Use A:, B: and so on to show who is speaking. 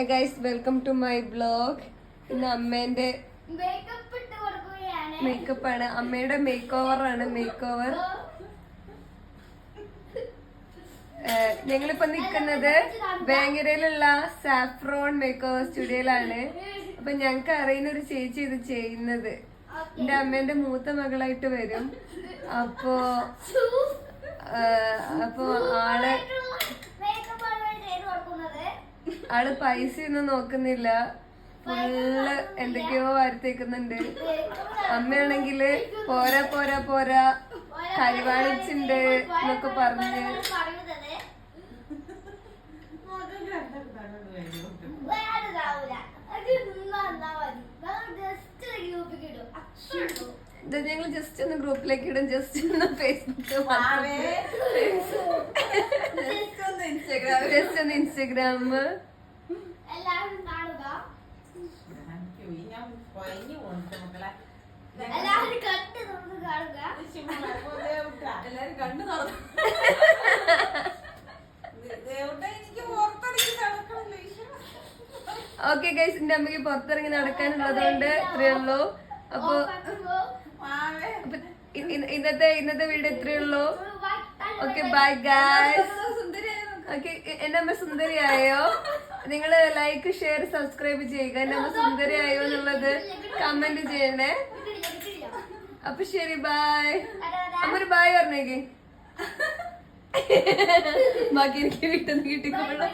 A: Guys welcome to my blog. ഇന്ന് അമ്മേന്റെ makeup ആണ്, അമ്മയുടെ മേക്ക് ഓവർ ആണ്. മേക്ക് ഓവർ ഞങ്ങളിപ്പോ നിക്കുന്നത് വേങ്ങരയിലുള്ള സാഫ്രോൺ മേക്ക് ഓവർ സ്റ്റുഡിയോയിലാണ്. അപ്പൊ ഞങ്ങക്ക് അറിയുന്ന ഒരു ചേച്ചി ഇത് ചെയ്യുന്നത്. എന്റെ അമ്മേന്റെ മൂത്ത മകളായിട്ട് വരും. അപ്പോ ആള് പൈസ ഒന്നും നോക്കുന്നില്ല, ഫുള്ള് എന്തൊക്കെയോ വാരത്തേക്കുന്നുണ്ട്. അമ്മയാണെങ്കില് പോരാ പോരാ പോരാ കരിവാളിച്ചുണ്ട് എന്നൊക്കെ പറഞ്ഞ് ഞങ്ങൾ ജസ്റ്റ് ഒന്ന് ഗ്രൂപ്പിലേക്ക് ഇടും, ജസ്റ്റ് ഒന്ന് ഫേസ്ബുക്ക്, ജസ്റ്റ് ഒന്ന് ഇൻസ്റ്റഗ്രാം. ഓക്കെ ഗൈസ്, എന്റെ അമ്മയ്ക്ക് പുറത്തിറങ്ങി നടക്കാനുള്ളതുകൊണ്ട് ഇത്രയേ ഉള്ളൂ. അപ്പൊ ഇന്നത്തെ വീഡിയോ ഇത്രയേ ഉള്ളൂ. Okay bye guys. ഓക്കെ, എന്റെ അമ്മ സുന്ദരിയായോ? നിങ്ങള് ലൈക്ക്, ഷെയർ, സബ്സ്ക്രൈബ് ചെയ്യുക. എന്റെ അമ്മ സുന്ദരിയായോ എന്നുള്ളത് കമന്റ് ചെയ്യണേ. അപ്പൊ ശരി, ബൈ. അമ്മ ഒരു ബൈ പറഞ്ഞേക്ക്. ബാക്കി എനിക്ക് വീട്ടിൽ നിന്ന് കിട്ടിക്കോളൂ.